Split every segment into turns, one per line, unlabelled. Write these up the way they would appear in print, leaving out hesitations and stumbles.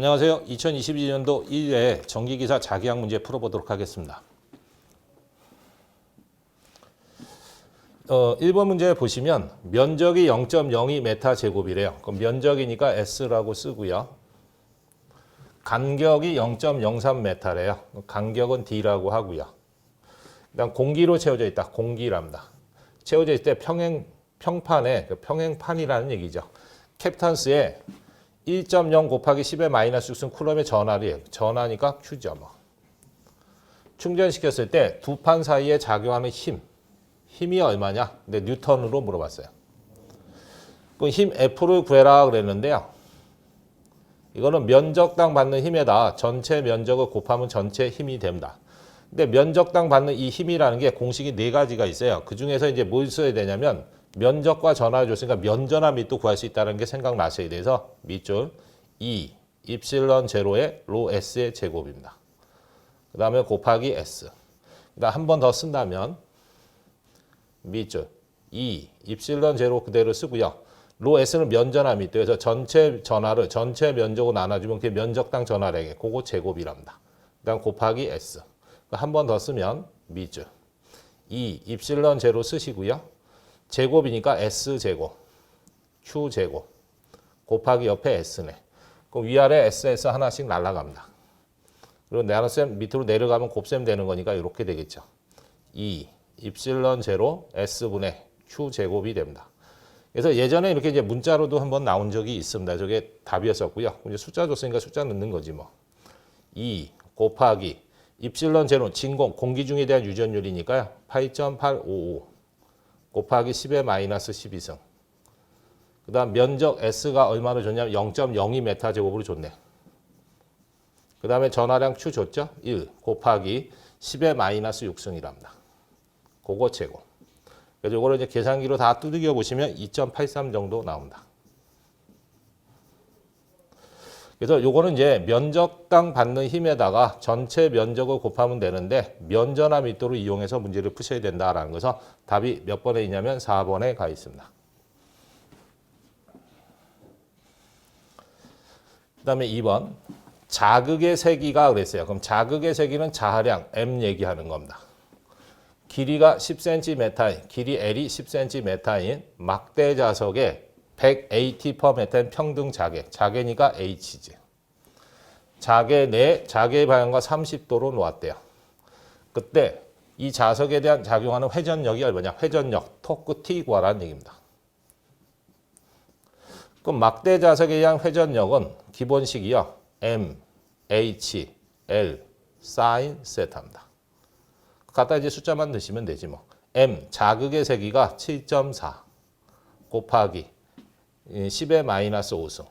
안녕하세요. 2022년도 1회 전기기사 자기학 문제 풀어보도록 하겠습니다. 1번 문제 보시면 면적이 0.02m 제곱이래요. 그럼 면적이니까 S라고 쓰고요. 간격이 0.03m래요. 간격은 D라고 하고요. 그다음 공기로 채워져 있다. 공기랍니다. 채워져 있을 때 평판에 평행판이라는 얘기죠. 캡탄스에 1.0 곱하기 10의 마이너스 6승 쿨럼의 전하래요. 전하니까 Q죠. 충전시켰을 때 두 판 사이에 작용하는 힘이 얼마냐? 근데 뉴턴으로 물어봤어요. 그럼 힘 F를 구해라 그랬는데요. 이거는 면적당 받는 힘에다 전체 면적을 곱하면 전체 힘이 됩니다. 근데 면적당 받는 이 힘이라는 게 공식이 4가지가 있어요. 그 중에서 이제 뭘 써야 되냐면 면적과 전하를 줬으니까 면전하 밑도 구할 수 있다는 게 생각나셔야 돼서 밑줄 2 입실론 제로의 로 S의 제곱입니다. 그 다음에 곱하기 S. 그다음 한 번 더 쓴다면 밑줄 2 입실론 제로 그대로 쓰고요. 로 S는 면전하 밑도 그래서 전체 전하를 전체 면적으로 나눠주면 그게 면적당 전하량에 그거 제곱이랍니다. 그다음 곱하기 S. 한 번 더 쓰면 밑줄 2 입실론 제로 쓰시고요. 제곱이니까 S제곱, Q제곱, 곱하기 옆에 S네. 그럼 위아래 SS 하나씩 날아갑니다. 그리고 나눗셈 밑으로 내려가면 곱셈 되는 거니까 이렇게 되겠죠. 2 입실론 제로 S분의 Q제곱이 됩니다. 그래서 예전에 이렇게 이제 문자로도 한번 나온 적이 있습니다. 저게 답이었었고요. 이제 숫자 줬으니까 숫자 넣는 거지 뭐. 2 곱하기 입실론 제로 진공, 공기중에 대한 유전율이니까요. 8.855 곱하기 10의 마이너스 12승. 그 다음 면적 S가 얼마로 줬냐면 0.02m 제곱으로 줬네. 그 다음에 전하량 Q 줬죠? 1 곱하기 10의 마이너스 6승이랍니다. 그거 제곱. 그래서 이거를 이제 계산기로 다 두들겨 보시면 2.83 정도 나옵니다. 그래서 요거는 이제 면적당 받는 힘에다가 전체 면적을 곱하면 되는데 면전하 밑도를 이용해서 문제를 푸셔야 된다라는 것은 답이 몇 번에 있냐면 4번에 가 있습니다. 그 다음에 2번 자극의 세기가 그랬어요. 그럼 자극의 세기는 자하량 M 얘기하는 겁니다. 길이가 10cm인 길이 L이 10cm인 막대 자석에 100 AT/m 평등 자개. 자개니까 H지. 자개 내 자개의 방향과 30도로 놓았대요. 그때 이 자석에 대한 작용하는 회전력이 얼마냐? 회전력, 토크 T 구하라는 얘기입니다. 그럼 막대 자석에 의한 회전력은 기본식이요. M, H, L, 사인 세타입니다. 갖다 이제 숫자만 넣으시면 되지 뭐. M, 자극의 세기가 7.4 곱하기 10의 마이너스 5승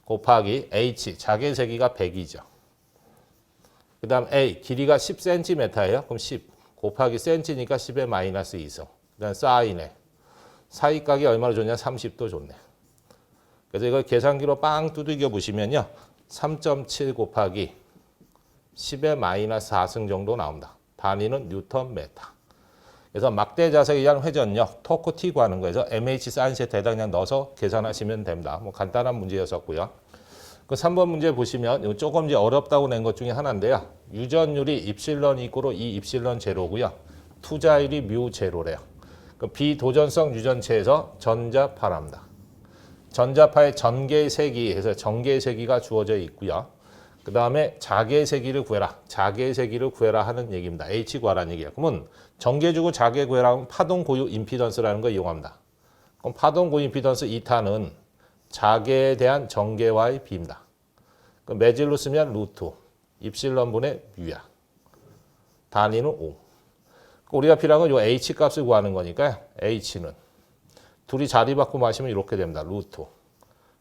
곱하기 H, 자개의 세기가 100이죠. 그 다음 A, 길이가 10cm예요. 그럼 10 곱하기 cm니까 10의 마이너스 2승. 그 다음 사인에 사이각이 얼마나 줬냐? 30도 줬네. 그래서 이걸 계산기로 빵 두들겨 보시면요. 3.7 곱하기 10의 마이너스 4승 정도 나옵니다. 단위는 뉴턴 메타. 그래서 막대 자석에 의한 회전력, 토크 T 구하는 거에서 MH 사인 세타에다 그냥 넣어서 계산하시면 됩니다. 뭐 간단한 문제였었고요. 그 3번 문제 보시면 조금 이제 어렵다고 낸 것 중에 하나인데요. 유전율이 입실론 이꼬로 2 입실론 제로고요. 투자율이 뮤 제로래요. 그 비도전성 유전체에서 전자파랍니다. 전자파의 전개의 세기, 해서 전개의 세기가 주어져 있고요. 그 다음에 자개의 세기를 구해라. 자개의 세기를 구해라 하는 얘기입니다. H 구하라는 얘기예요. 그러면 전개 주고 자개 구해라 하면 파동 고유 임피던스라는 걸 이용합니다. 그럼 파동 고유 임피던스 이타는 자개에 대한 전개와의 비입니다. 그럼 매질로 쓰면 루트 입실론분의 뮤야. 단위는 5. 우리가 필요한 건 이 H 값을 구하는 거니까 H는 둘이 자리 바꾸고 마시면 이렇게 됩니다. 루트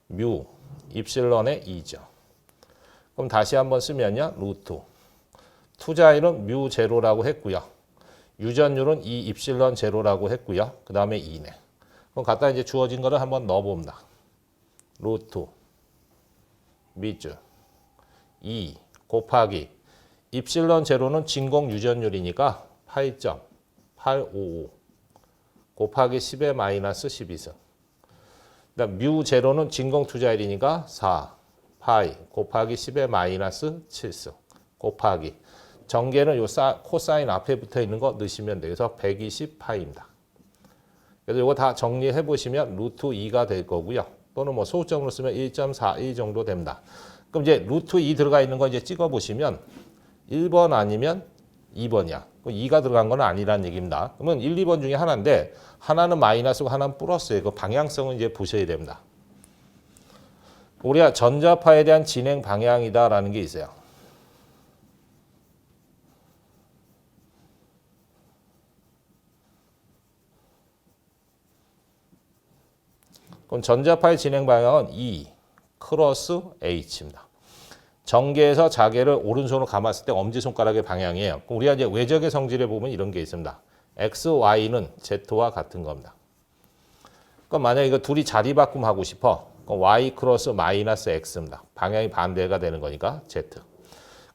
뮤 입실론의 2죠. 그럼 다시 한번 쓰면요. 루트. 투자율은 뮤 제로라고 했고요. 유전율은 2 입실론 제로라고 했고요. 그 다음에 2네. 그럼 갖다 이제 주어진 거를 한번 넣어봅니다. 루트 밑줄 2 곱하기 입실론 제로는 진공 유전율이니까 8.855 곱하기 10의 마이너스 12승. 그다음 뮤 제로는 진공 투자율이니까 4 파이 곱하기 10의 마이너스 7승 곱하기 전개는 요 코사인 앞에 붙어 있는 거 넣으시면 돼요. 그래서 120 파이입니다. 그래서 이거 다 정리해 보시면 루트 2가 될 거고요. 또는 뭐 소수점으로 쓰면 1.42 정도 됩니다. 그럼 이제 루트 2 들어가 있는 거 이제 찍어 보시면 1번 아니면 2번이야. 2가 들어간 건 아니라는 얘기입니다. 그러면 1, 2번 중에 하나인데 하나는 마이너스고 하나는 플러스예요. 그 방향성은 이제 보셔야 됩니다. 우리가 전자파에 대한 진행 방향이다라는 게 있어요. 그럼 전자파의 진행 방향은 E 크로스 H입니다. 전개에서 자개를 오른손으로 감았을 때 엄지손가락의 방향이에요. 그럼 우리가 이제 외적의 성질에 보면 이런 게 있습니다. X, Y는 Z와 같은 겁니다. 그럼 만약에 이거 둘이 자리 바꿈 하고 싶어. 그럼 Y 크로스 마이너스 X입니다. 방향이 반대가 되는 거니까 Z.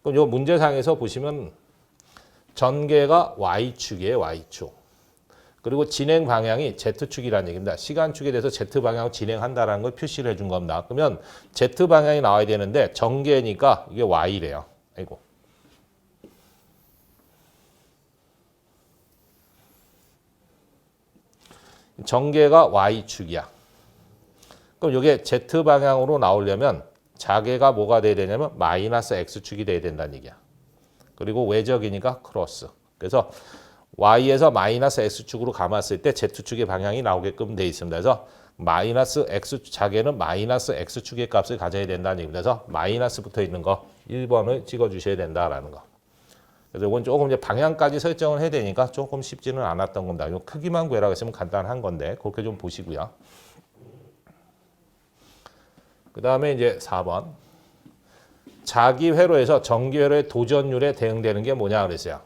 그럼 이 문제상에서 보시면 전개가 Y축이에요. Y축. 그리고 진행 방향이 Z축이라는 얘기입니다. 시간축에 대해서 Z방향으로 진행한다는 걸 표시를 해준 겁니다. 그러면 Z방향이 나와야 되는데 전개니까 이게 Y래요. 아이고. 전개가 Y축이야. 그럼 이게 Z방향으로 나오려면 자개가 뭐가 돼야 되냐면 마이너스 X축이 돼야 된다는 얘기야. 그리고 외적이니까 크로스. 그래서 Y에서 마이너스 X축으로 감았을 때 Z축의 방향이 나오게끔 되어 있습니다. 그래서 마이너스 X 자개는 마이너스 X축의 값을 가져야 된다는 얘기입니다. 그래서 마이너스 붙어 있는 거 1번을 찍어 주셔야 된다라는 거. 그래서 이건 조금 이제 방향까지 설정을 해야 되니까 조금 쉽지는 않았던 겁니다. 이 크기만 구해라고 했으면 간단한 건데 그렇게 좀 보시고요. 그 다음에 이제 4번. 자기 회로에서 전기 회로의 도전율에 대응되는 게 뭐냐 그랬어요.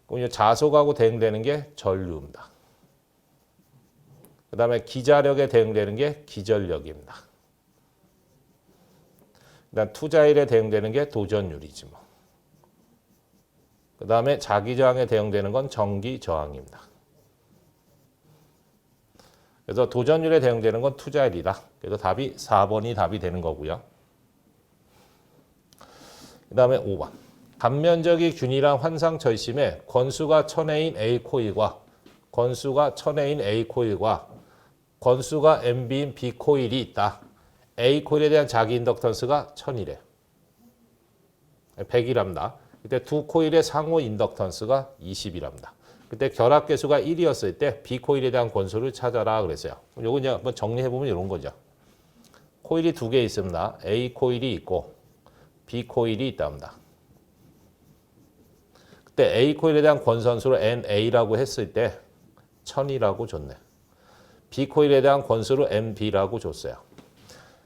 그럼 자속하고 대응되는 게 전류입니다. 그 다음에 기자력에 대응되는 게 기전력입니다. 그 다음 투자일에 대응되는 게 도전율이지 뭐. 그 다음에 자기저항에 대응되는 건 전기저항입니다. 그래서 도전율에 대응되는 건 투자일이다. 그래서 답이 4번이 답이 되는 거고요. 그 다음에 5번. 단면적이 균일한 환상 절심에 권수가 1000회인 A 코일과 권수가 1000회인 A 코일과 권수가 N비인 B 코일이 있다. A 코일에 대한 자기 인덕턴스가 1000이래. 100이랍니다. 그때 두 코일의 상호 인덕턴스가 20이랍니다. 그때 결합 계수가 1이었을 때 B 코일에 대한 권수를 찾아라 그랬어요. 요거 이제 한번 정리해 보면 이런 거죠. 코일이 두 개 있습니다. A 코일이 있고 B 코일이 있답니다. 그때 A 코일에 대한 권선수를 NA라고 했을 때 1000이라고 줬네. B 코일에 대한 권수를 NB라고 줬어요.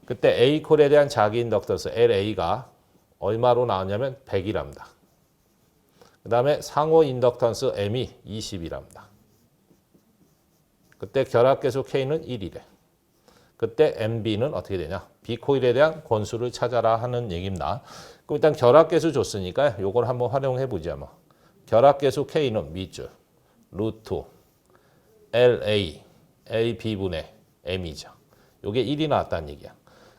그때 A 코일에 대한 자기 인덕턴스 LA가 얼마로 나왔냐면 100이랍니다. 그 다음에 상호 인덕턴스 M이 20이랍니다. 그때 결합계수 K는 1이래. 그때 MB는 어떻게 되냐? B 코일에 대한 권수를 찾아라 하는 얘기입니다. 그럼 일단 결합계수 줬으니까 이걸 한번 활용해 보자 뭐. 결합계수 K는 밑줄 루트 LA AB분의 M이죠. 이게 1이 나왔다는 얘기야.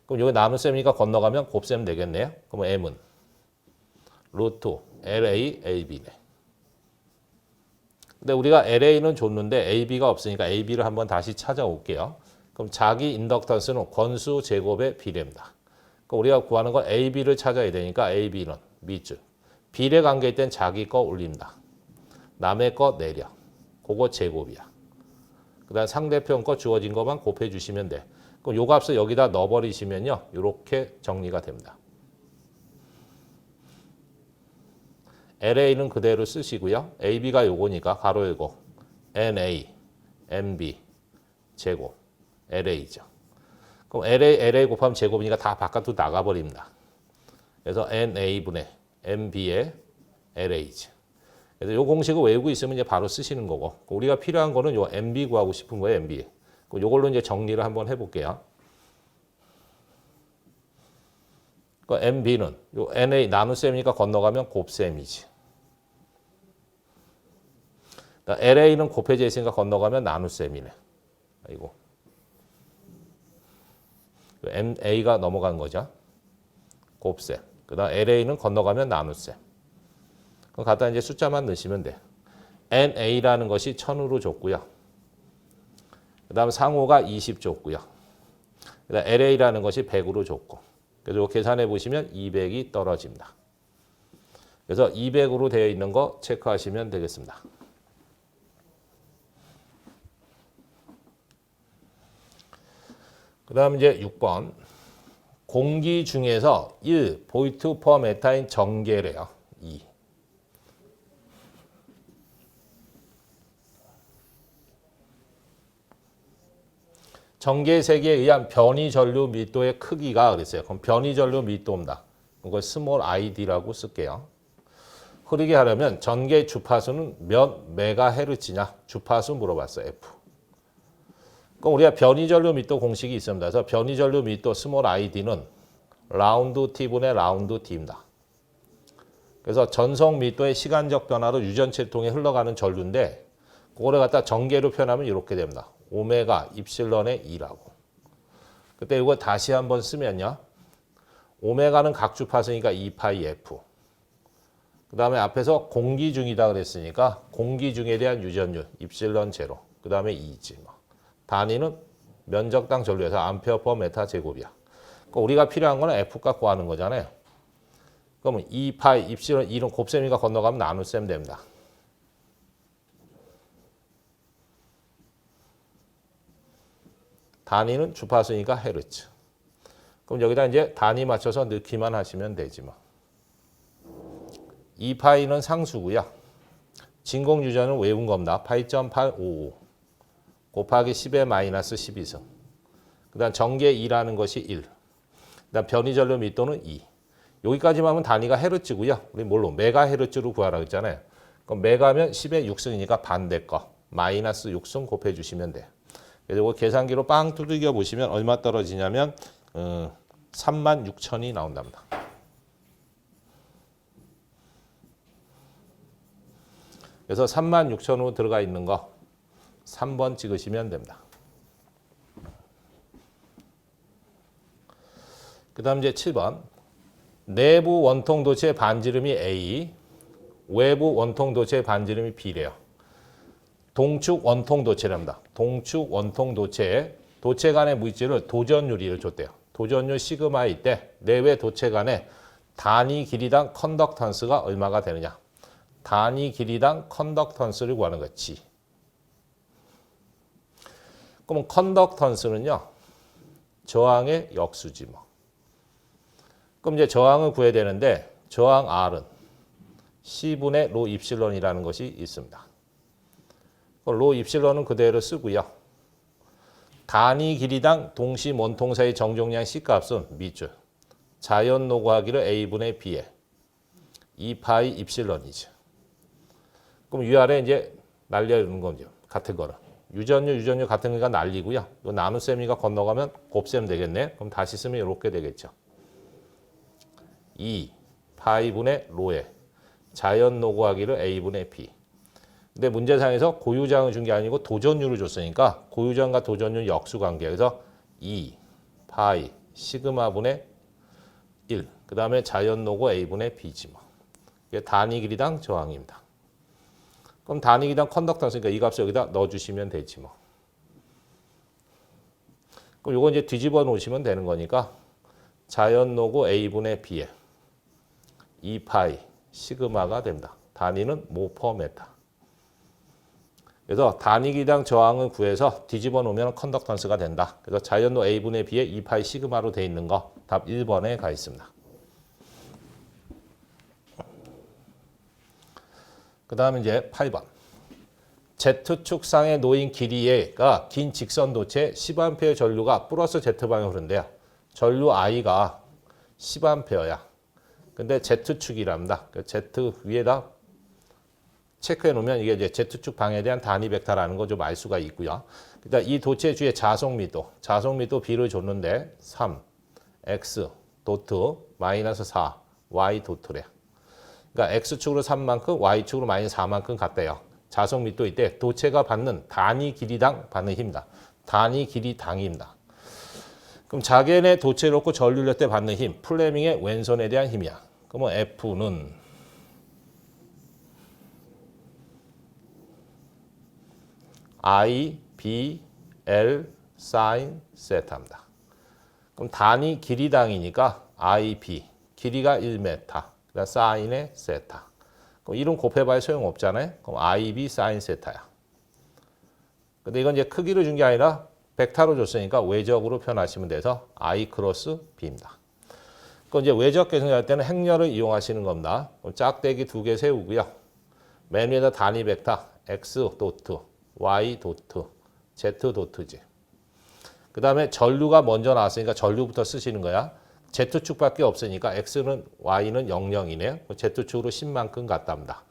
그럼 여기 나눗셈이니까 건너가면 곱셈 되겠네요. 그럼 M은 루트 LA AB네. 근데 우리가 LA는 줬는데 AB가 없으니까 AB를 한번 다시 찾아올게요. 그럼 자기 인덕턴스는 권수 제곱의 비례입니다. 그럼 우리가 구하는 건 AB를 찾아야 되니까 AB는 밑줄. 비례 관계일 땐 자기 거 올립니다. 남의 거 내려. 그거 제곱이야. 그 다음 상대편 거 주어진 것만 곱해 주시면 돼. 그럼 요 값을 여기다 넣어버리시면요. 이렇게 정리가 됩니다. LA는 그대로 쓰시고요. AB가 요거니까 가로 열고 NA, MB 제곱 LA죠. 그럼 LA 곱하면 제곱이니까 다 바깥으로 나가버립니다. 그래서 NA분의 MB의 LA죠. 그래서 요 공식을 외우고 있으면 이제 바로 쓰시는 거고 우리가 필요한 거는 요 MB 구하고 싶은 거예요. MB. 그럼 요걸로 이제 정리를 한번 해볼게요. 그 MB는 요 NA 나눗셈이니까 건너가면 곱셈이지. LA는 곱해져 있으니까 건너가면 나눗셈이네. 아이고. MA가 넘어간 거죠. 곱셈. 그다음 LA는 건너가면 나눗셈. 그럼 갖다 이제 숫자만 넣으시면 돼. NA라는 것이 1000으로 줬고요. 그다음 상호가 20 줬고요. 그다음 LA라는 것이 100으로 줬고. 그래서 계산해 보시면 200이 떨어집니다. 그래서 200으로 되어 있는 거 체크하시면 되겠습니다. 그 다음 이제 6번. 공기 중에서 1. 보이트 퍼 메타인 정계래요. 2. 전개 세기에 의한 변이 전류 밀도의 크기가 그랬어요. 그럼 변이 전류 밀도입니다. 이걸 스몰 id라고 쓸게요. 흐르게 하려면 전개 주파수는 몇 메가헤르츠냐? 주파수 물어봤어요. F. 그럼 우리가 변이 전류 밀도 공식이 있습니다. 그래서 변이 전류 밀도 스몰 id는 라운드 t분의 라운드 t입니다. 그래서 전송 밀도의 시간적 변화로 유전체를 통해 흘러가는 전류인데 그거를 갖다 전개로 표현하면 이렇게 됩니다. 오메가 입실론의 2라고. 그때 이거 다시 한번 쓰면요. 오메가는 각 주파수니까 2파이 f. 그 다음에 앞에서 공기 중이다 그랬으니까 공기 중에 대한 유전율 입실론 제로. 그 다음에 2지. 단위는 면적당 전류에서 암페어 퍼 메타 제곱이야. 그러니까 우리가 필요한 거는 F값 구하는 거잖아요. 그러면 2파이 입실론 2는 곱셈이니까 건너가면 나눗셈 됩니다. 단위는 주파수니까 헤르츠. 그럼 여기다 이제 단위 맞춰서 넣기만 하시면 되지 뭐. 2파이는 상수고요. 진공 유전은 외운 겁니다. 8.855 곱하기 10의 마이너스 12승. 그 다음 전개 2라는 것이 1. 그 다음 변이 전류 밀도는 2. 여기까지만 하면 단위가 헤르츠고요. 우리 뭘로? 메가헤르츠로 구하라고 했잖아요. 그럼 메가면 10의 6승이니까 반대 거. 마이너스 6승 곱해 주시면 돼요. 그래서 이거 계산기로 빵 두들겨 보시면 얼마 떨어지냐면 36,000이 나온답니다. 그래서 36,000으로 들어가 있는 거 3번 찍으시면 됩니다. 그 다음 이제 7번. 내부 원통 도체의 반지름이 A, 외부 원통 도체의 반지름이 B래요. 동축 원통 도체랍니다. 동축 원통 도체 간의 물질을 도전율을 줬대요. 도전율 시그마일 때 내외 도체 간의 단위 길이당 컨덕턴스가 얼마가 되느냐. 단위 길이당 컨덕턴스를 구하는 거지. 그럼 컨덕턴스는요. 저항의 역수지 뭐. 그럼 이제 저항을 구해야 되는데 저항 R은 C분의 로 입실론이라는 것이 있습니다. 로 입실론은 그대로 쓰고요. 단위 길이당 동시 원통사의 정종량 C값은 밑줄. 자연 노고하기를 A분의 B에 2파이 입실론이죠. 그럼 위아래 이제 날려있는 거죠. 같은 거는. 유전율 같은 거가 날리고요. 또 나눗셈이가 건너가면 곱셈 되겠네. 그럼 다시 쓰면 이렇게 되겠죠. 2 파이분의 로에 자연 노고하기를 A분의 B. 근데 문제상에서 고유장을 준 게 아니고 도전율을 줬으니까 고유장과 도전율 역수관계야. 그래서 2 파이 시그마분의 1. 그 다음에 자연노고 A분의 B지 뭐. 이게 단위 길이당 저항입니다. 그럼 단위 길이당 컨덕턴스니까 이 값을 여기다 넣어주시면 되지 뭐. 그럼 이거 이제 뒤집어 놓으시면 되는 거니까 자연노고 A분의 B에 2파이 시그마가 됩니다. 단위는 모 퍼 메타. 그래서 단위 길이당 저항을 구해서 뒤집어 놓으면 컨덕턴스가 된다. 그래서 자연노 A분의 B에 2파이 시그마로 되어 있는 거 답 1번에 가 있습니다. 그 다음에 이제 8번. Z축상에 놓인 길이가 긴 직선 도체 10A 전류가 플러스 Z방향으로 흐른대요. 전류 I가 10A야. 근데 Z축이랍니다. Z 위에다 체크해 놓으면 이게 이제 Z축 방에 대한 단위 벡터라는 거 좀 알 수가 있고요. 그러니까 이 도체 주의 자속 밀도 B를 줬는데 3, X 도트 마이너스 4, Y 도트래. 그러니까 X축으로 3만큼, Y축으로 마이너스 4만큼 같대요. 자속 밀도 이때 도체가 받는 단위 길이당 받는 힘이다. 단위 길이당입니다. 그럼 자개의 도체를 놓고 전류를 때 받는 힘, 플레밍의 왼손에 대한 힘이야. 그러면 F는 I, B, L, 사인, 세타입니다. 그럼 단위 길이당이니까 I, B, 길이가 1m, 그다음 사인의 세타. 그럼 이름 곱해봐야 소용없잖아요. 그럼 I, B, 사인, 세타야. 근데 이건 이제 크기로 준 게 아니라 벡터로 줬으니까 외적으로 표현하시면 돼서 I 크로스 B입니다. 그럼 이제 외적 계산할 때는 행렬을 이용하시는 겁니다. 그럼 짝대기 2개 세우고요. 맨 위에다 단위 벡터 X 도트, Y 도트, Z 도트지. 그 다음에 전류가 먼저 나왔으니까 전류부터 쓰시는 거야. Z축밖에 없으니까 X는 Y는 00이네요. Z축으로 10만큼 갔답니다.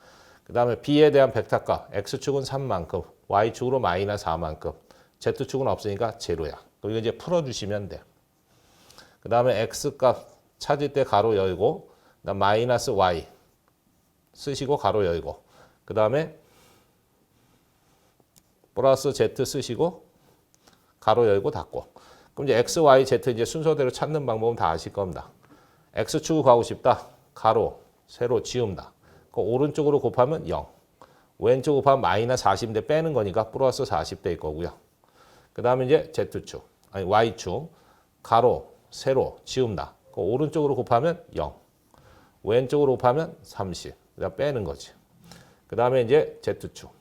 그 다음에 B에 대한 벡터값 X축은 3만큼, Y축으로 마이너스 4만큼, Z축은 없으니까 제로야. 그리고 이제 풀어주시면 돼. 그 다음에 X값 찾을 때 가로 열고, 그다음 마이너스 Y 쓰시고 가로 열고, 그 다음에 플러스 Z 쓰시고 가로 열고 닫고. 그럼 이제 X, Y, Z 이제 순서대로 찾는 방법은 다 아실 겁니다. X축을 구하고 싶다. 가로, 세로 지운다. 그 오른쪽으로 곱하면 0. 왼쪽으로 곱하면 마이너스 40인데 빼는 거니까 플러스 40대일 거고요. 그 다음에 이제 Z축, 아니 Y축, 가로, 세로 지운다. 그 오른쪽으로 곱하면 0. 왼쪽으로 곱하면 30. 그다음 빼는 거지. 그 다음에 이제 Z축.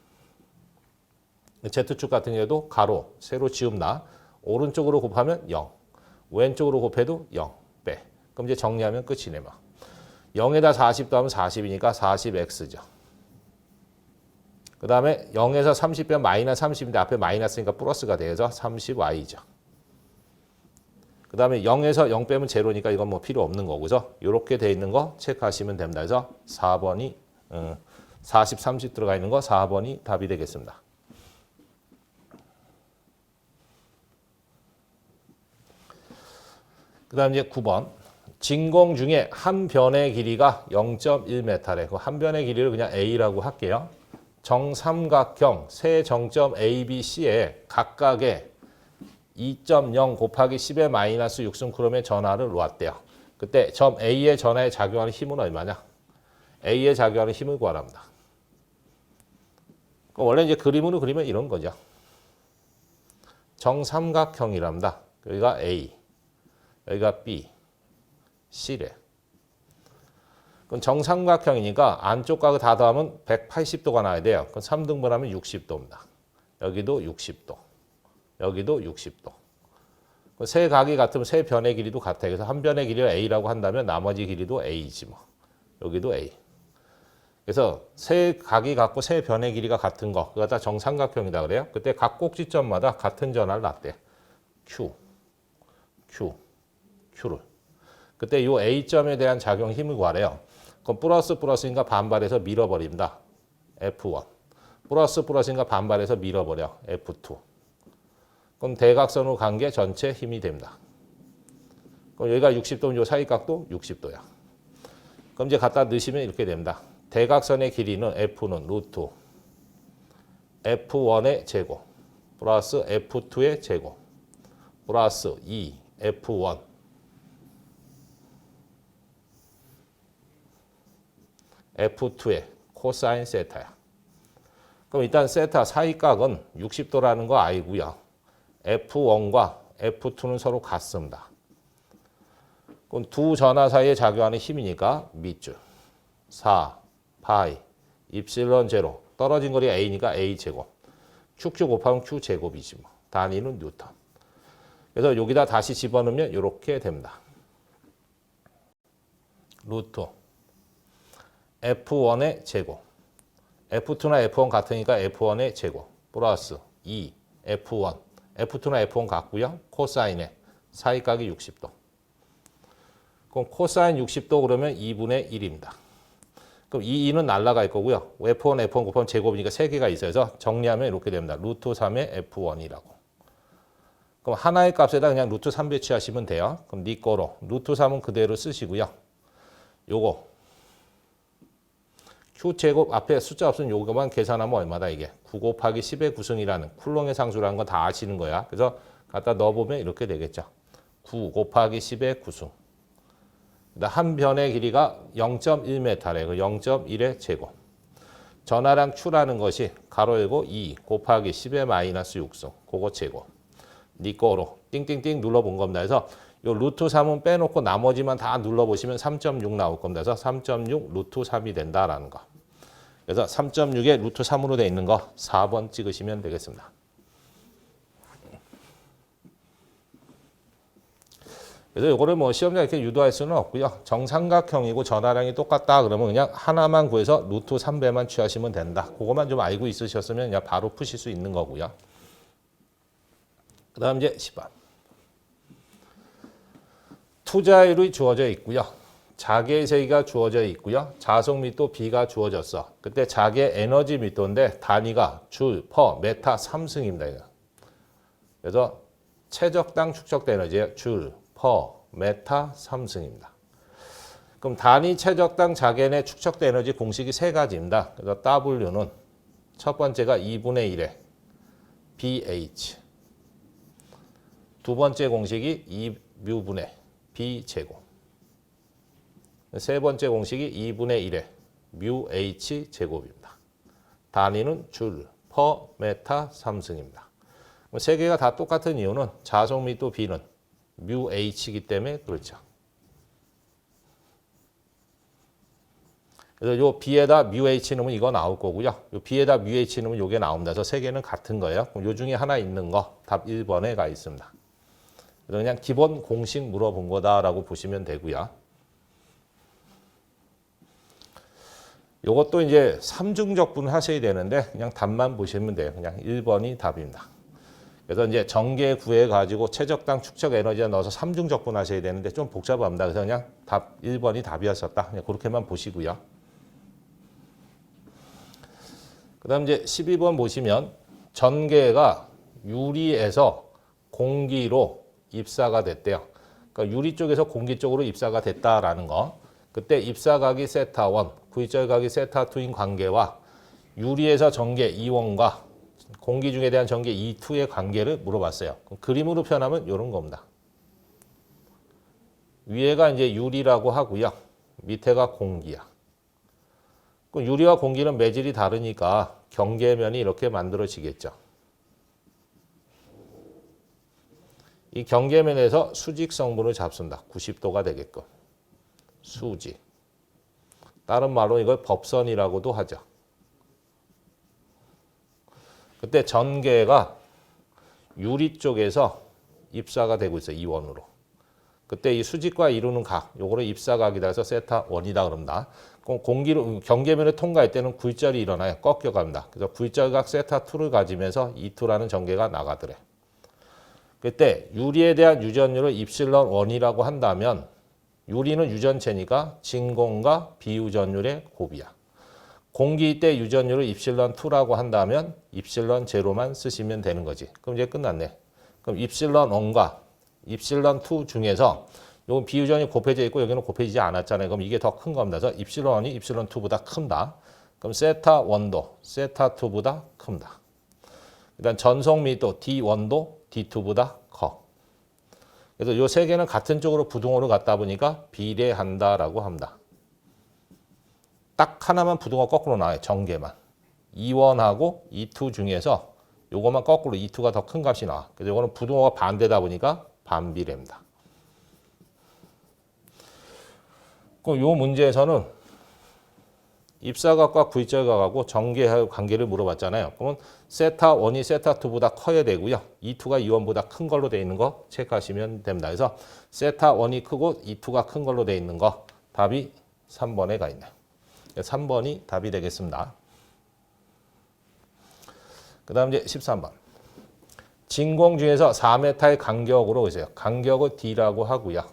Z축 같은 경우에도 가로, 세로 지운다. 오른쪽으로 곱하면 0. 왼쪽으로 곱해도 0. 빼. 그럼 이제 정리하면 끝이네 막. 0에다 40 더하면 40이니까 40x죠. 그 다음에 0에서 30 빼면 마이너스 30인데 앞에 마이너스니까 플러스가 돼서 30y죠. 그 다음에 0에서 0 빼면 제로니까 이건 뭐 필요 없는 거고죠. 이렇게 돼 있는 거 체크하시면 됩니다. 그래서 4번이 40, 30 들어가 있는 거 4번이 답이 되겠습니다. 그 다음 이제 9번. 진공 중에 한 변의 길이가 0.1m래. 그 한 변의 길이를 그냥 A라고 할게요. 정삼각형 세 정점 A, B, C에 각각의 2.0 곱하기 10의 마이너스 6승쿨럼의 전하를 놓았대요. 그때 점 A의 전하에 작용하는 힘은 얼마냐? A에 작용하는 힘을 구하랍니다. 원래 이제 그림으로 그리면 이런 거죠. 정삼각형이랍니다. 여기가 A, 여기가 B, C래. 그럼 정삼각형이니까 안쪽 각을 다 더하면 180도가 나야 돼요. 그럼 3등분하면 60도입니다. 여기도 60도. 여기도 60도. 세 각이 같으면 세 변의 길이도 같아요. 그래서 한 변의 길이를 A라고 한다면 나머지 길이도 A지 뭐. 여기도 A. 그래서 세 각이 같고 세 변의 길이가 같은 거. 그거 다 정삼각형이다 그래요. 그때 각 꼭지점마다 같은 전하를 놨대. Q, Q, Q를. 그때 이 A점에 대한 작용 힘을 구하래요. 그럼 플러스니까 반발해서 밀어버립니다. F1. 플러스니까 반발해서 밀어버려. F2. 그럼 대각선으로 간 게 전체 힘이 됩니다. 그럼 여기가 60도면 이 사이각도 60도야. 그럼 이제 갖다 넣으시면 이렇게 됩니다. 대각선의 길이는 F는 루트 F1의 제곱 플러스 F2의 제곱 플러스 2F1 F2의 코사인 세타야. 그럼 일단 세타 사이각은 60도라는 거 알고요. F1과 F2는 서로 같습니다. 그럼 두 전하 사이에 작용하는 힘이니까 밑줄 4, 파이, 입실론 제로. 떨어진 거리가 A니까 A제곱. QQ 곱하면 Q제곱이지 뭐. 단위는 뉴턴. 그래서 여기다 다시 집어넣으면 이렇게 됩니다. 루트 F1의 제곱. F2나 F1 같으니까 F1의 제곱. 플러스 2, F1. F2나 F1 같고요. 코사인의 사이각이 60도. 그럼 코사인 60도 그러면 2분의 1입니다. 그럼 이 2는 날아갈 거고요. F1, F1 곱하면 제곱이니까 3개가 있어서 정리하면 이렇게 됩니다. 루트 3의 F1이라고. 그럼 하나의 값에다 그냥 루트 3 배치하시면 돼요. 그럼 니 거로 루트 3은 그대로 쓰시고요. 요거 Q제곱 앞에 숫자 없으면 요거만 계산하면 얼마다 이게? 9 곱하기 10의 구승이라는 쿨롱의 상수라는 건 다 아시는 거야. 그래서 갖다 넣어보면 이렇게 되겠죠. 9 곱하기 10의 9승. 한 변의 길이가 0.1m래. 그 0.1의 제곱. 전하량 Q라는 것이 가로 열고 2 곱하기 10의 마이너스 6승. 그거 제곱. 니 거로 띵띵띵 눌러본 겁니다. 그래서 요 루트 3은 빼놓고 나머지만 다 눌러보시면 3.6 나올 겁니다. 그래서 3.6 루트 3이 된다라는 거. 그래서 3.6에 루트 3으로 되어 있는 거 4번 찍으시면 되겠습니다. 그래서 이거를 뭐 시험장에 이렇게 유도할 수는 없고요. 정삼각형이고 전하량이 똑같다 그러면 그냥 하나만 구해서 루트 3배만 취하시면 된다. 그것만 좀 알고 있으셨으면 그냥 바로 푸실 수 있는 거고요. 그 다음 이제 10번. 투자율이 주어져 있고요. 자기의 세기가 주어져 있고요. 자속密도 B가 주어졌어. 그때 자기의 에너지密도인데 단위가 줄, 퍼, 메타 3승입니다. 그래서 최적당 축적된 에너지예요. 줄, 퍼, 메타 3승입니다. 그럼 단위 최적당 자기의 축적된 에너지 공식이 세 가지입니다. 그래서 W는 첫 번째가 2분의 1의 BH. 두 번째 공식이 2뮤분의 B제곱. 세 번째 공식이 2분의 1의 뮤 H 제곱입니다. 단위는 줄, 퍼, 메타 3승입니다. 세 개가 다 똑같은 이유는 자속密도 B는 뮤 H이기 때문에 그렇죠. 그래서 요 B에다 뮤 H 넣으면 이거 나올 거고요. 요 B에다 뮤 H 넣으면 요게 나옵니다. 그래서 세 개는 같은 거예요. 그럼 요 중에 하나 있는 거 답 1번에 가 있습니다. 그래서 그냥 기본 공식 물어본 거다라고 보시면 되고요. 요것도 이제 삼중적분 하셔야 되는데 그냥 답만 보시면 돼요. 그냥 1번이 답입니다. 그래서 이제 전개 구해 가지고 최적당 축적 에너지에 넣어서 삼중적분 하셔야 되는데 좀 복잡합니다. 그래서 그냥 답 1번이 답이었었다. 그냥 그렇게만 보시고요. 그다음 이제 12번 보시면 전개가 유리에서 공기로 입사가 됐대요. 그러니까 유리 쪽에서 공기 쪽으로 입사가 됐다라는 거. 그때 입사각이 세타1, V절각이 세타2인 관계와 유리에서 전개 E1과 공기 중에 대한 전개 E2의 관계를 물어봤어요. 그림으로 표현하면 이런 겁니다. 위에가 이제 유리라고 하고요. 밑에가 공기야. 유리와 공기는 매질이 다르니까 경계면이 이렇게 만들어지겠죠. 이 경계면에서 수직 성분을 잡순다. 90도가 되게끔. 수직. 다른 말로 이걸 법선이라고도 하죠. 그때 전개가 유리 쪽에서 입사가 되고 있어요. E1으로. 그때 이 수직과 이루는 각, 요거를 입사각이다 해서 세타1이다 그럽니다. 그럼 공기로 경계면을 통과할 때는 V절이 일어나요. 꺾여갑니다. 그래서 V절각 세타2를 가지면서 E2라는 전개가 나가더래. 그때 유리에 대한 유전율을 입실론1이라고 한다면 유리는 유전체니까 진공과 비유전율의 곱이야. 공기 때 유전율을 입실론2라고 한다면 입실론0만 쓰시면 되는 거지. 그럼 이제 끝났네. 그럼 입실론1과 입실론2 중에서 요건 비유전이 곱해져 있고 여기는 곱해지지 않았잖아요. 그럼 이게 더 큰 겁니다. 그래서 입실론1이 입실론2보다 큰다. 그럼 세타1도 세타2보다 큽니다. 일단 전속密도 D1도 D2보다 커. 그래서 요 세 개는 같은 쪽으로 부등호로 갔다 보니까 비례한다라고 합니다. 딱 하나만 부등호 거꾸로 나와요. 전개만. E1하고 E2 중에서 요거만 거꾸로 E2가 더 큰 값이 나와. 그래서 요거는 부등호가 반대다 보니까 반비례입니다. 그럼 요 문제에서는 입사각과 V절각하고 전개의 관계를 물어봤잖아요. 그러면 세타1이 세타2보다 커야 되고요. E2가 E1보다 큰 걸로 되어 있는 거 체크하시면 됩니다. 그래서 세타1이 크고 E2가 큰 걸로 되어 있는 거 답이 3번에 가 있네요. 3번이 답이 되겠습니다. 그 다음 이제 13번. 진공 중에서 4m의 간격으로 있어요. 간격을 D라고 하고요.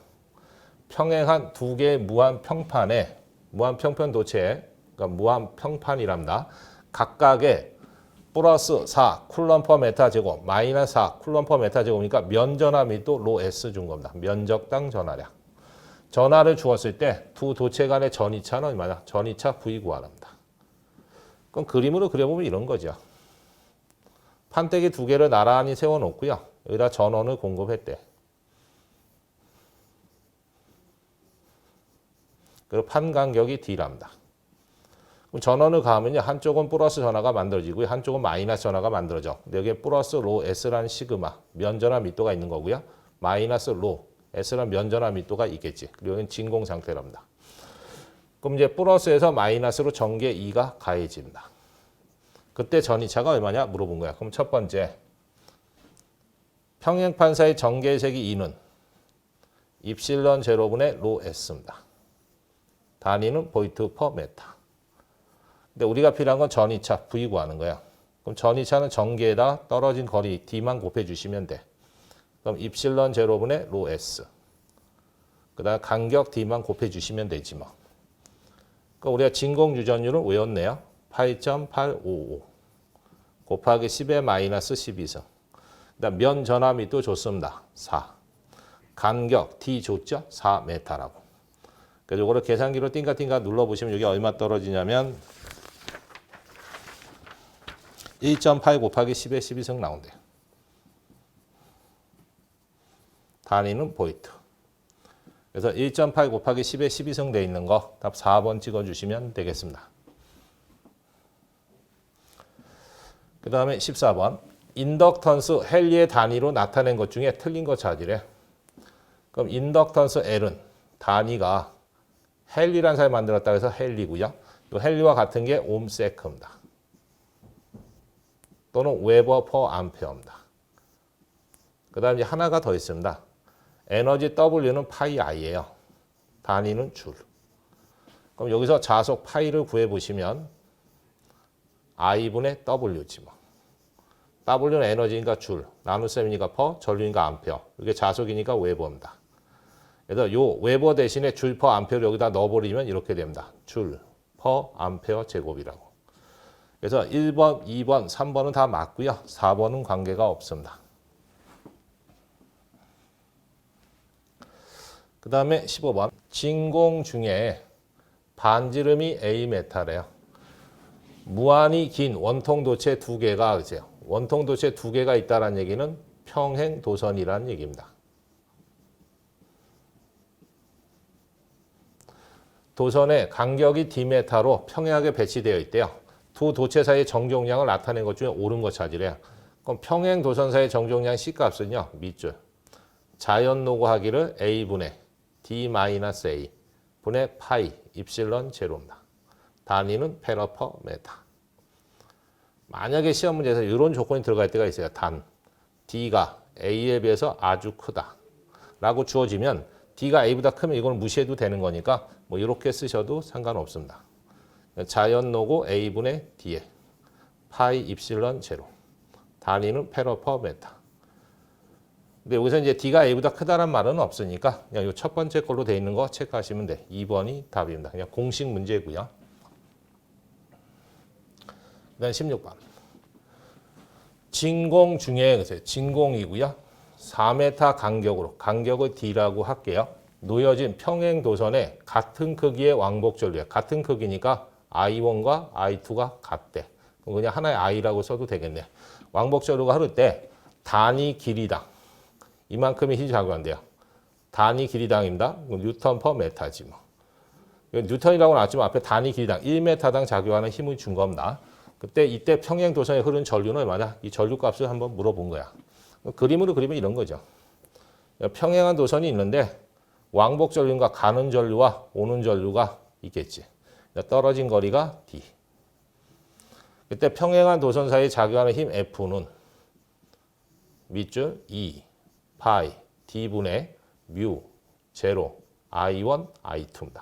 평행한 두 개의 무한 평판에 무한 평편 도체, 그러니까 무한 평판이랍니다. 각각의 플러스 4 쿨럼 퍼 메타 제곱, 마이너스 4 쿨럼 퍼 메타 제곱이니까 면전하密도 로 S 준 겁니다. 면적당 전하량. 전하를 주었을 때 두 도체 간의 전이차는 얼마냐? 전이차 V 구하랍니다. 그럼 그림으로 그려보면 이런 거죠. 판때기 두 개를 나란히 세워놓고요. 여기다 전원을 공급했대. 그리고 판 간격이 d랍니다. 그럼 전원을 가하면요. 한쪽은 플러스 전하가 만들어지고요. 한쪽은 마이너스 전하가 만들어져. 근데 여기에 플러스 로 S라는 시그마, 면전하密도가 있는 거고요. 마이너스 로 S라는 면전하密도가 있겠지. 그리고 여기는 진공 상태랍니다. 그럼 이제 플러스에서 마이너스로 전개 2가 가해집니다. 그때 전이차가 얼마냐 물어본 거야. 그럼 첫 번째, 평행판사의 전개색이 2는 입실론 제로분의 로 S입니다. 단위는 볼트 퍼 메타. 근데 우리가 필요한 건 전이차 V 구하는 거야. 그럼 전이차는 전개에다 떨어진 거리 D만 곱해주시면 돼. 그럼 입실론 제로분의 로 S. 그 다음 간격 D만 곱해주시면 되지 뭐. 그럼 우리가 진공 유전율을 외웠네요. 8.855 곱하기 10의 마이너스 12성. 그다음 면 전하密도 줬습니다. 4. 간격 D 줬죠? 4m라고. 그래서 이거를 계산기로 띵가띵가 눌러보시면 여기 얼마 떨어지냐면 1.8 곱하기 10의 12성 나온대요. 단위는 볼트. 그래서 1.8 곱하기 10의 12성 돼 있는 거 답 4번 찍어주시면 되겠습니다. 그 다음에 14번. 인덕턴스 헨리의 단위로 나타낸 것 중에 틀린 거 찾으래. 그럼 인덕턴스 L은 단위가 헨리라는 사람이 만들었다 해서 헨리고요. 이 헨리와 같은 게 옴세크입니다. 또는 웨버 퍼 암페어입니다. 그 다음에 이제 하나가 더 있습니다. 에너지 W는 파이 I예요. 단위는 줄. 그럼 여기서 자속 파이를 구해보시면 I분의 W지 뭐. W는 에너지니까 줄, 나눗셈이니까 퍼, 전류니까 암페어. 이게 자속이니까 웨버입니다. 그래서 요 웨버 대신에 줄 퍼 암페어를 여기다 넣어버리면 이렇게 됩니다. 줄 퍼 암페어 제곱이라고. 그래서 1번, 2번, 3번은 다 맞고요. 4번은 관계가 없습니다. 그 다음에 15번. 진공 중에 반지름이 A메타래요. 무한히 긴 원통도체 2개가 있어요. 원통도체 2개가 있다는 얘기는 평행도선이라는 얘기입니다. 도선의 간격이 D메타로 평행하게 배치되어 있대요. 두 도체 사이의 정종량을 나타낸 것 중에 옳은 거 찾으래요. 그럼 평행도선 사이의 정종량 C값은요. 밑줄. 자연 노고하기를 A분의 D-A 분의 파이 입실론 제로입니다. 단위는 페러퍼 메타. 만약에 시험 문제에서 이런 조건이 들어갈 때가 있어요. 단 D가 A에 비해서 아주 크다 라고 주어지면 D가 A보다 크면 이걸 무시해도 되는 거니까 뭐 이렇게 쓰셔도 상관없습니다. 자연 노고 A분의 D에 파이 입실론 제로. 단위는 페러퍼 메타. 근데 여기서 이제 D가 A보다 크다란 말은 없으니까 그냥 이 첫 번째 걸로 돼 있는 거 체크하시면 돼. 2번이 답입니다. 그냥 공식 문제고요. 그다음 16번. 진공 중에 진공이고요. 4m 간격으로 간격을 D라고 할게요. 놓여진 평행 도선에 같은 크기의 왕복 전류에 같은 크기니까 I1과 I2가 같대. 그럼 그냥 하나의 I라고 써도 되겠네. 왕복 전류가 흐를 때 단위 길이당 이만큼의 힘이 작용한대요. 단위 길이당입니다. 뉴턴 퍼 메타지 뭐. 뉴턴이라고 나왔지만 앞에 단위 길이당 1m당 작용하는 힘을 준 겁니다. 이때 평행 도선에 흐르는 전류는 얼마냐? 이 전류 값을 한번 물어본 거야. 그림으로 그리면 이런 거죠. 평행한 도선이 있는데 왕복 전류과 가는 전류와 오는 전류가 있겠지. 떨어진 거리가 D. 그때 평행한 도선 사이에 작용하는 힘 F는 밑줄 2, 파이, D분의 뮤, 제로, I1, I2입니다.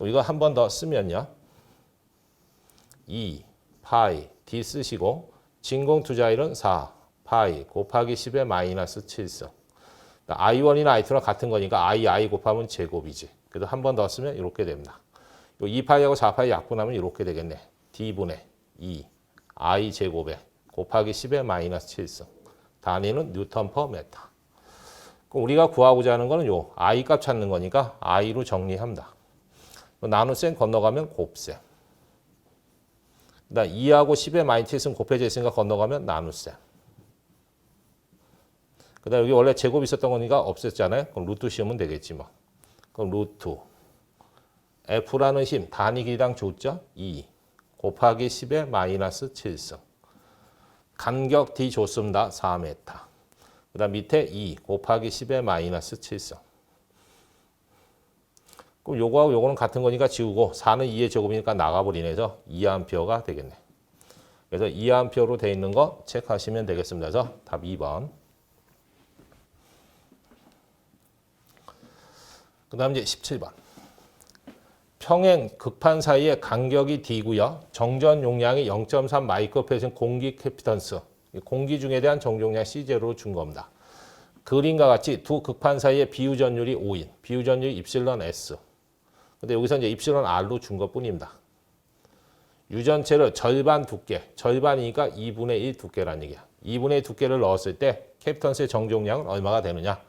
이거 한 번 더 쓰면요. 2, 파이, D 쓰시고 진공 투자율은 4, 파이 곱하기 10의 마이너스 7성. I1이나 I2랑 같은 거니까 I 곱하면 제곱이지. 그래도 한 번 더 쓰면 이렇게 됩니다. 2파이하고 4파이 약분하면 이렇게 되겠네. D분의 2, I 제곱에 곱하기 10의 마이너스 7성. 단위는 뉴턴 퍼 메타. 그럼 우리가 구하고자 하는 거는 요 I 값 찾는 거니까 I로 정리합니다. 나눗셈 건너가면 곱셈. 그다음 2하고 10의 마이너스 7은 곱해져 있으니까 건너가면 나눗셈. 그다음 여기 원래 제곱 있었던 거니까 없앴잖아요. 그럼 루트 씌우면 되겠지 뭐. 그럼 루트 F라는 힘 단위 길이랑 줬죠? 2 곱하기 10의 마이너스 7승. 간격 D 줬습니다. 4m. 그 다음 밑에 2 곱하기 10의 마이너스 7승. 그럼 요거하고 요거는 같은 거니까 지우고 4는 2의 제곱이니까 나가버리네서 2A가 되겠네. 그래서 2A로 되어 있는 거 체크하시면 되겠습니다. 그래서 답 2번. 그 다음 이제 17번. 평행 극판 사이의 간격이 D고요. 정전 용량이 0.3 마이크로페르센 공기 캐피턴스. 공기 중에 대한 정종량 C0로 준 겁니다. 그림과 같이 두 극판 사이의 비유전율이 5인. 비유전율이 입실론 S. 근데 여기서 이제 입실론 R로 준 것뿐입니다. 유전체를 절반 두께, 절반이니까 2분의 1 두께라는 얘기야. 2분의 1 두께를 넣었을 때 캐피턴스의 정종량은 얼마가 되느냐?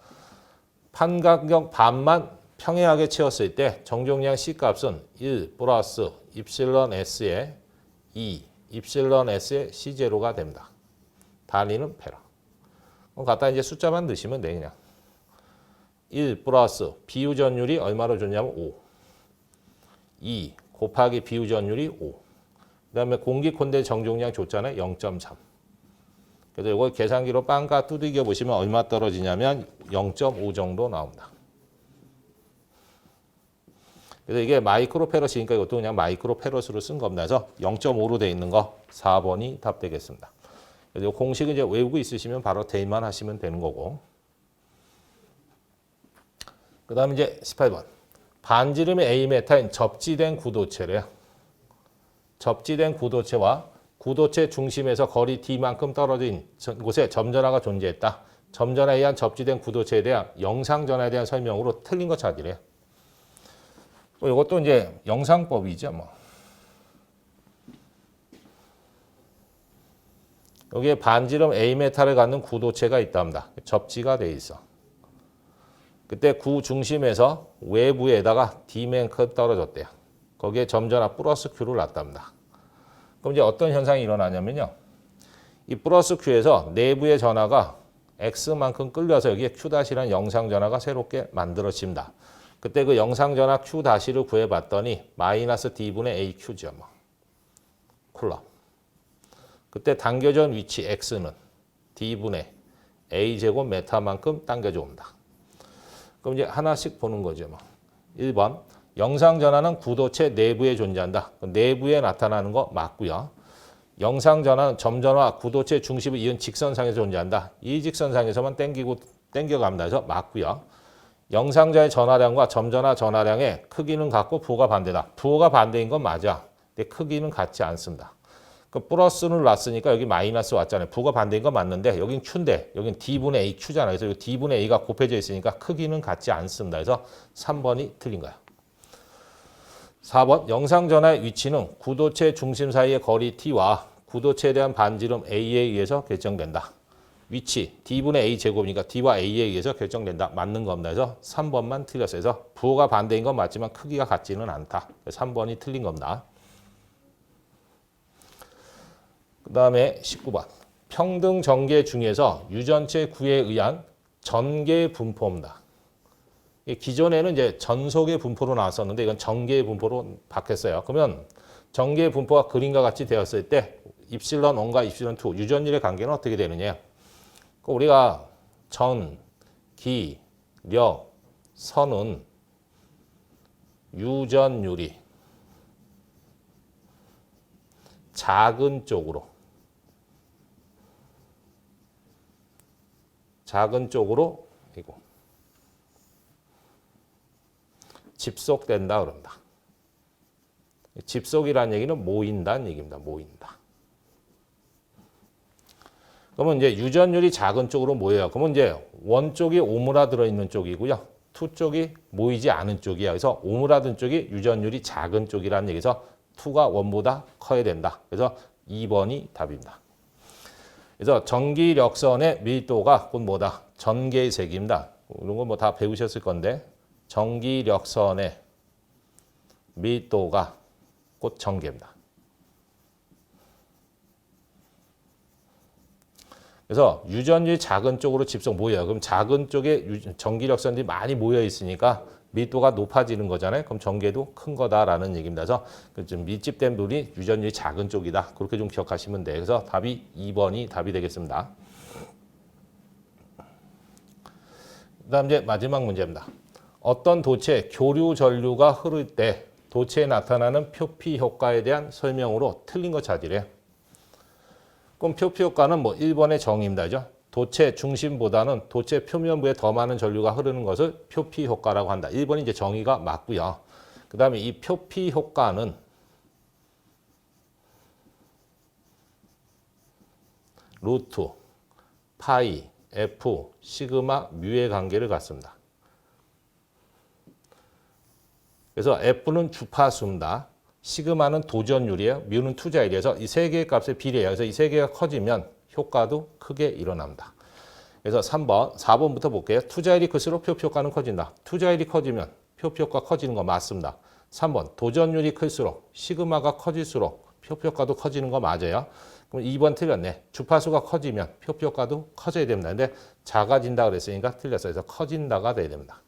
판간격 반만 평행하게 채웠을 때 정종량 C값은 1 플러스 입실론 S의 2 입실론 S의 C0가 됩니다. 단위는 페라. 그럼 갖다 이제 숫자만 넣으시면 돼 그냥. 1 플러스 비유전율이 얼마로 줬냐면 5. 2 곱하기 비유전율이 5. 그 다음에 공기 콘덴 정종량 줬잖아요. 0.3. 그래서 이걸 계산기로 빵가 두들겨 보시면 얼마 떨어지냐면 0.5 정도 나옵니다. 그래서 이게 마이크로페럿이니까 이것도 그냥 마이크로페럿으로 쓴 겁니다. 그래서 0.5로 되어 있는 거 4번이 답 되겠습니다. 그래서 이 공식은 이제 외우고 있으시면 바로 대입만 하시면 되는 거고. 그 다음에 이제 18번. 반지름의 A메타인 접지된 구도체래요. 접지된 구도체와 구도체 중심에서 거리 D만큼 떨어진 곳에 점전화가 존재했다. 점전화에 의한 접지된 구도체에 대한 영상전화에 대한 설명으로 틀린 거 찾으래요. 이것도 이제 영상법이죠. 뭐. 여기에 반지름 A메타를 갖는 구도체가 있답니다. 접지가 돼 있어. 그때 구 중심에서 외부에다가 D만큼 떨어졌대요. 거기에 점전화 플러스 Q를 놨답니다. 그럼 이제 어떤 현상이 일어나냐면요. 이 플러스 Q에서 내부의 전하가 X만큼 끌려서 여기에 Q-라는 영상전하가 새롭게 만들어집니다. 그때 그 영상전하 Q-를 구해봤더니 마이너스 D분의 AQ죠. 뭐. 쿨럼. 그때 당겨진 위치 X는 D분의 A제곱 메타만큼 당겨져 옵니다. 그럼 이제 하나씩 보는 거죠. 뭐. 1번. 영상전하는 구도체 내부에 존재한다. 내부에 나타나는 거 맞고요. 영상전하는 점전화 구도체 중심을 이은 직선상에서 존재한다. 이 직선상에서만 당겨갑니다. 그래서 맞고요. 영상자의 전하량과 점전화 전하량의 크기는 같고 부호가 반대다. 부호가 반대인 건 맞아. 근데 크기는 같지 않습니다. 그 플러스를 놨으니까 여기 마이너스 왔잖아요. 부호가 반대인 건 맞는데 여긴 Q인데 여긴 D분의 A Q잖아요. 그래서 D분의 A가 곱해져 있으니까 크기는 같지 않습니다. 그래서 3번이 틀린 거야. 4번 영상전화의 위치는 구도체 중심 사이의 거리 T와 구도체에 대한 반지름 A에 의해서 결정된다. 위치 D분의 A 제곱이니까 D와 A에 의해서 결정된다. 맞는 겁니다. 그래서 3번만 틀렸어요. 그래서 부호가 반대인 건 맞지만 크기가 같지는 않다. 3번이 틀린 겁니다. 그 다음에 19번 평등 전개 중에서 유전체 구에 의한 전개 분포입니다. 기존에는 이제 전속의 분포로 나왔었는데 이건 전개의 분포로 바뀌었어요. 그러면 전개의 분포가 그림과 같이 되었을 때 입실론 1과 입실론 2 유전율의 관계는 어떻게 되느냐? 우리가 전, 기, 력, 선은 유전율이 작은 쪽으로 이거 집속된다 그럽니다. 집속이라는 얘기는 모인다는 얘기입니다. 모인다. 그러면 이제 유전율이 작은 쪽으로 모여요. 그러면 이제 원 쪽이 오므라들어 있는 쪽이고요. 투 쪽이 모이지 않은 쪽이야. 그래서 오므라든 쪽이 유전율이 작은 쪽이라는 얘기에서 투가 원보다 커야 된다. 그래서 2번이 답입니다. 그래서 전기력선의 밀도가 곧 뭐다? 전개의 세기입니다. 이런 거 뭐 다 배우셨을 건데 전기력선의 밀도가 곧 전개입니다. 그래서 유전율이 작은 쪽으로 집속 모여요. 그럼 작은 쪽에 전기력선들이 많이 모여 있으니까 밀도가 높아지는 거잖아요. 그럼 전개도 큰 거다라는 얘기입니다. 그래서 좀 밀집된 부분이 유전율이 작은 쪽이다. 그렇게 좀 기억하시면 돼요. 그래서 답이 2번이 답이 되겠습니다. 그다음 이제 마지막 문제입니다. 어떤 도체 교류 전류가 흐를 때 도체에 나타나는 표피 효과에 대한 설명으로 틀린 거 찾으래요. 그럼 표피 효과는 뭐 1번의 정의입니다. 그죠? 도체 중심보다는 도체 표면부에 더 많은 전류가 흐르는 것을 표피 효과라고 한다. 1번이 이제 정의가 맞고요. 그 다음에 이 표피 효과는 루트, 파이, F, 시그마, 뮤의 관계를 갖습니다. 그래서 F는 주파수입니다. 시그마는 도전율이에요. 뮤는 투자율이어서 이 세 개의 값의 비례예요. 그래서 이 세 개가 커지면 효과도 크게 일어납니다. 그래서 3번, 4번부터 볼게요. 투자율이 클수록 표피 효과는 커진다. 투자율이 커지면 표피 효과 커지는 거 맞습니다. 3번, 도전율이 클수록 시그마가 커질수록 표피 효과도 커지는 거 맞아요. 그럼 2번 틀렸네. 주파수가 커지면 표피 효과도 커져야 됩니다. 근데 작아진다 그랬으니까 틀렸어요. 그래서 커진다가 돼야 됩니다.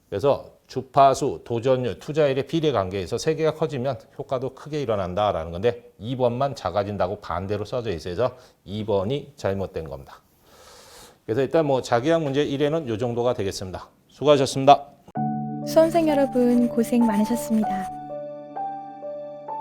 그래서 주파수, 도전율, 투자율의 비례 관계에서 세 개가 커지면 효과도 크게 일어난다라는 건데 2번만 작아진다고 반대로 써져 있어서 2번이 잘못된 겁니다. 그래서 일단 뭐 자기학 문제 1에는 이 정도가 되겠습니다. 수고하셨습니다.
수험생 여러분 고생 많으셨습니다.